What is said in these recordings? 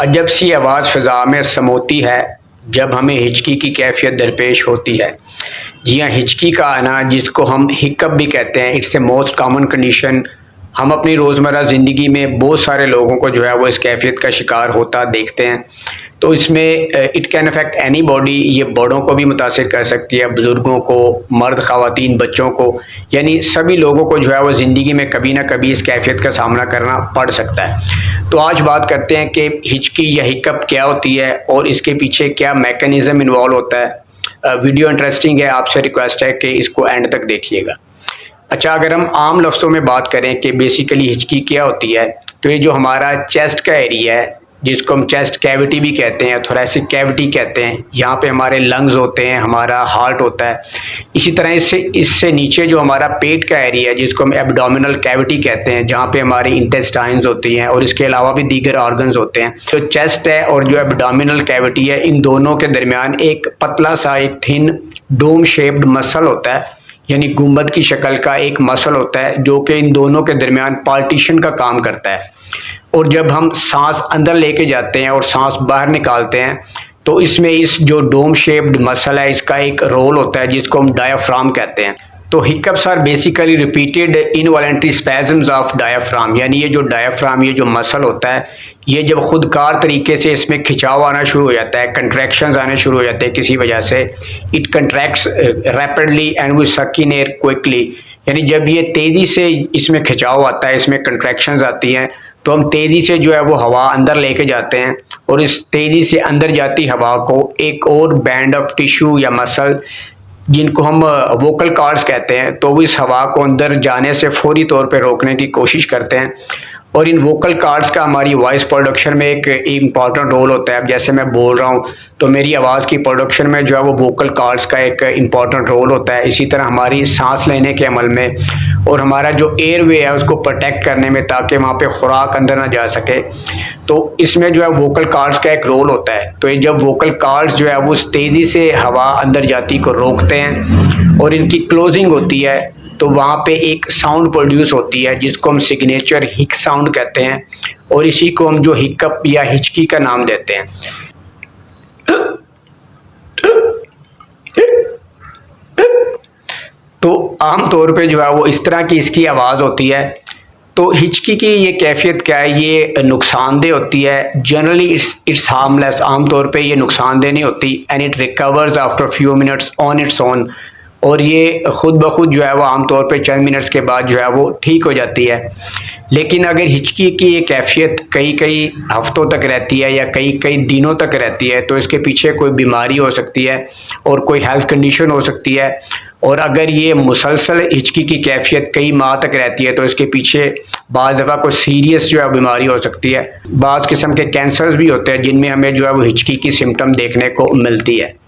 अजब सी आवाज़ फ़िज़ा में समोती है जब हमें हिचकी की कैफ़ियत दरपेश होती है। जी हाँ, हिचकी का आना जिसको हम हिकअप भी कहते हैं, it's a most common condition. हम अपनी रोज़मर्रा ज़िंदगी में बहुत सारे लोगों को जो है वो इस कैफ़ियत का शिकार होता देखते हैं। तो इसमें it can affect any body, ये बड़ों को भी मुतासिर कर सकती है, बुज़ुर्गों को, मर्द, ख़वातीन, बच्चों को, यानी सभी लोगों को जो है वो ज़िंदगी में कभी ना कभी इस कैफ़ियत का सामना करना पड़ सकता है। तो आज बात करते हैं कि हिचकी या हिकअप क्या होती है और इसके पीछे क्या मैकेनिज़्म इन्वॉल्व होता है। वीडियो इंटरेस्टिंग है, आपसे रिक्वेस्ट है कि इसको एंड तक देखिएगा। अच्छा, अगर हम आम लफ्ज़ों में बात करें कि बेसिकली हिचकी क्या होती है, तो ये जो हमारा चेस्ट का एरिया है जिसको हम चेस्ट कैविटी भी कहते हैं, थोरेसिक कैविटी कहते हैं, यहाँ पे हमारे लंग्स होते हैं, हमारा हार्ट होता है। इसी तरह इससे नीचे जो हमारा पेट का एरिया है जिसको हम एब्डोमिनल कैविटी कहते हैं, जहाँ पे हमारी इंटेस्टाइन्स होती हैं और इसके अलावा भी दीगर ऑर्गन्स होते हैं। जो चेस्ट है और जो एब्डोमिनल कैविटी है, इन दोनों के दरमियान एक पतला सा एक थिन डोम शेप्ड मसल होता है, यानी गुंबद की शक्ल का एक मसल होता है जो कि इन दोनों के दरमियान पार्टीशन का काम करता है। और जब हम सांस अंदर लेके जाते हैं और सांस बाहर निकालते हैं तो इसमें इस जो डोम शेप्ड मसल है इसका एक रोल होता है जिसको हम डायाफ्राम कहते हैं। तो hiccups are basically repeated involuntary spasms of diaphragm, यानी ये जो डायाफ्राम, ये जो मसल होता है, ये जब खुदकार तरीके से इसमें खिंचाव आना शुरू हो जाता है, कंट्रैक्शंस आने शुरू हो जाते हैं किसी वजह से, it contracts rapidly and we suck in air quickly, यानी जब ये तेज़ी से इसमें खिंचाव आता है, इसमें कंट्रैक्शंस आती हैं, तो हम तेज़ी से जो है वो हवा अंदर लेके जाते हैं और इस तेज़ी से अंदर जाती हवा को एक और बैंड ऑफ टिश्यू या मसल जिनको हम वोकल कॉर्ड्स कहते हैं, तो वो इस हवा को अंदर जाने से फौरी तौर पे रोकने की कोशिश करते हैं। और इन वोकल कॉर्ड्स का हमारी वॉइस प्रोडक्शन में एक इम्पॉर्टेंट रोल होता है। अब जैसे मैं बोल रहा हूँ तो मेरी आवाज़ की प्रोडक्शन में जो है वो वोकल कॉर्ड्स का एक इम्पॉर्टेंट रोल होता है। इसी तरह हमारी सांस लेने के अमल में और हमारा जो एयरवे है उसको प्रोटेक्ट करने में, ताकि वहाँ पे खुराक अंदर ना जा सके, तो इसमें जो है वोकल कॉर्ड्स का एक रोल होता है। तो ये जब वोकल कॉर्ड्स जो है वो तेज़ी से हवा अंदर जाती को रोकते हैं और इनकी क्लोजिंग होती है, तो वहाँ पे एक साउंड प्रोड्यूस होती है जिसको हम सिग्नेचर हिक साउंड कहते हैं और इसी को हम जो हिकअप या हिचकी का नाम देते हैं। तो आम तौर पे जो है वो इस तरह की इसकी आवाज़ होती है। तो हिचकी की ये कैफियत क्या है, ये नुकसानदेह होती है। जनरली इट्स हार्मलेस, आम तौर पे ये नुकसानदेह नहीं होती, and it recovers after few minutes on its own, और ये खुद ब खुद जो है वो आमतौर पे चंद मिनट्स के बाद जो है वो ठीक हो जाती है। लेकिन अगर हिचकी की ये कैफियत कई हफ्तों तक रहती है या कई दिनों तक रहती है, तो इसके पीछे कोई बीमारी हो सकती है और कोई हेल्थ कंडीशन हो सकती है। और अगर ये मुसलसल हिचकी की कैफियत कई माह तक रहती है तो इसके पीछे बाज़ दफ़ा कोई सीरियस जो है बीमारी हो सकती है। बाज़ किस्म के कैंसर्स भी होते हैं जिनमें हमें जो है वो हिचकी की सिम्टम देखने को मिलती है।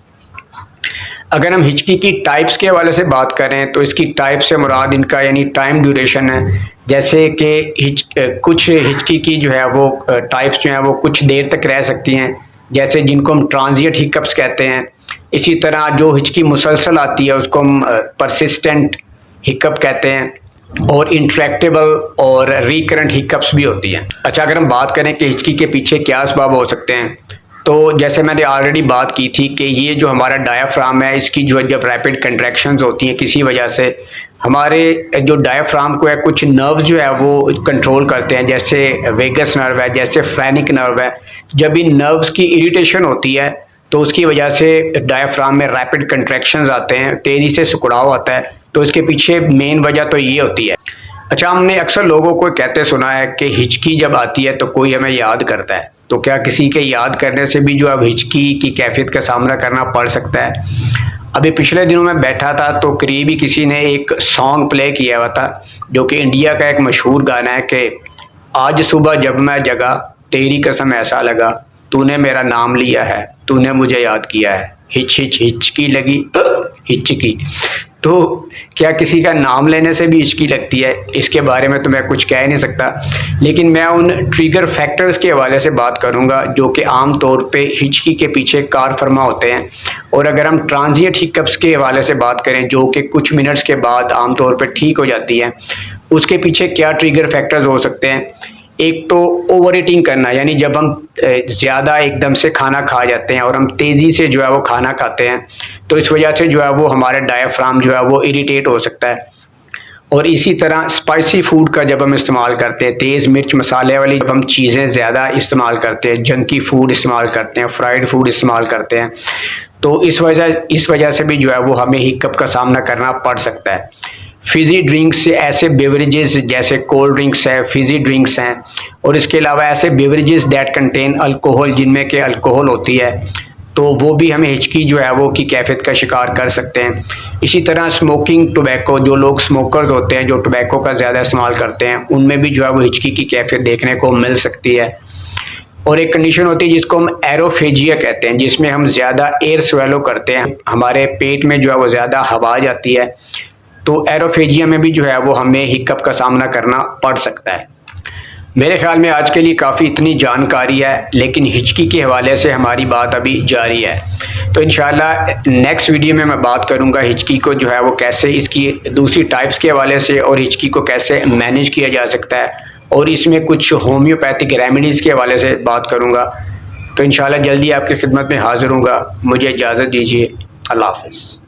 अगर हम हिचकी की टाइप्स के हवाले से बात करें तो इसकी टाइप से मुराद इनका यानी टाइम ड्यूरेशन है। जैसे कि कुछ हिचकी की जो है वो टाइप्स जो हैं वो कुछ देर तक रह सकती हैं, जैसे जिनको हम ट्रांजिएंट हिकअप्स कहते हैं। इसी तरह जो हिचकी मुसलसल आती है उसको हम परसिस्टेंट हिकअप कहते हैं, और इंट्रैक्टेबल और रिकरेंट हिकअप्स भी होती हैं। अच्छा, अगर हम बात करें कि हिचकी के पीछे क्या असबाब हो सकते हैं, तो जैसे मैंने ऑलरेडी बात की थी कि ये जो हमारा डायाफ्राम है इसकी जो जब रैपिड कंट्रैक्शंस होती हैं किसी वजह से, हमारे जो डायाफ्राम को है कुछ नर्व जो है वो कंट्रोल करते हैं, जैसे वेगस नर्व है, जैसे फ्रेनिक नर्व है। जब इन नर्व्स की इरिटेशन होती है तो उसकी वजह से डायाफ्राम में रैपिड कंट्रैक्शंस आते हैं, तेज़ी से सिकुड़ाव आता है। तो इसके पीछे मेन वजह तो ये होती है। अच्छा, हमने अक्सर लोगों को कहते सुना है कि हिचकी जब आती है तो कोई हमें याद करता है। तो क्या किसी के याद करने से भी जो अब हिचकी की कैफियत का सामना करना पड़ सकता है? अभी पिछले दिनों में बैठा था तो करीबी किसी ने एक सॉन्ग प्ले किया हुआ था जो कि इंडिया का एक मशहूर गाना है कि आज सुबह जब मैं जगा तेरी कसम ऐसा लगा, तूने मेरा नाम लिया है, तूने मुझे याद किया है, हिच हिच हिचकी लगी हिचकी। तो क्या किसी का नाम लेने से भी हिचकी लगती है? इसके बारे में तो मैं कुछ कह नहीं सकता, लेकिन मैं उन ट्रिगर फैक्टर्स के हवाले से बात करूंगा जो कि आम तौर पे हिचकी के पीछे कार फरमा होते हैं। और अगर हम ट्रांजिएंट हिकअप्स के हवाले से बात करें जो कि कुछ मिनट्स के बाद आम तौर पे ठीक हो जाती है, उसके पीछे क्या ट्रिगर फैक्टर्स हो सकते हैं? एक तो ओवर ईटिंग करना, यानी जब हम ज़्यादा एकदम से खाना खा जाते हैं और हम तेज़ी से जो है वो खाना खाते हैं, तो इस वजह से जो है वो हमारा डायफ्राम जो है वो इरिटेट हो सकता है। और इसी तरह स्पाइसी फूड का जब हम इस्तेमाल करते हैं, तेज़ मिर्च मसाले वाली जब हम चीज़ें ज़्यादा इस्तेमाल करते हैं, जंकी फूड इस्तेमाल करते हैं, फ्राइड फूड इस्तेमाल करते हैं, तो इस वजह से भी जो है वो हमें हिकअप का सामना करना पड़ सकता है। फिज़ी ड्रिंक्स, ऐसे बेवरेजेस जैसे कोल्ड ड्रिंक्स है, फिज़ी ड्रिंक्स हैं, और इसके अलावा ऐसे बेवरेजेस दैट कंटेन अल्कोहल, जिनमें के अल्कोहल होती है, तो वो भी हमें हिचकी जो है वो की कैफियत का शिकार कर सकते हैं। इसी तरह स्मोकिंग टोबैको, जो लोग स्मोकर्स होते हैं, जो टोबैको का ज़्यादा इस्तेमाल करते हैं, उनमें भी जो है वो हिचकी की कैफियत देखने को मिल सकती है। और एक कंडीशन होती है जिसको हम एरोफेजिया कहते हैं, जिसमें हम ज़्यादा एयर स्वेलो करते हैं, हमारे पेट में जो है वो ज़्यादा हवा जाती है, तो एरोफेजिया में भी जो है वो हमें हिकअप का सामना करना पड़ सकता है। मेरे ख्याल में आज के लिए काफ़ी इतनी जानकारी है, लेकिन हिचकी के हवाले से हमारी बात अभी जारी है। तो इंशाल्लाह नेक्स्ट वीडियो में मैं बात करूंगा हिचकी को जो है वो कैसे, इसकी दूसरी टाइप्स के हवाले से, और हिचकी को कैसे मैनेज किया जा सकता है, और इसमें कुछ होम्योपैथिक रेमेडीज़ के हवाले से बात करूंगा। तो इंशाल्लाह जल्दी आपकी खिदमत में हाजिर हूँगा। मुझे इजाज़त दीजिए। अल्लाह हाफ़िज़।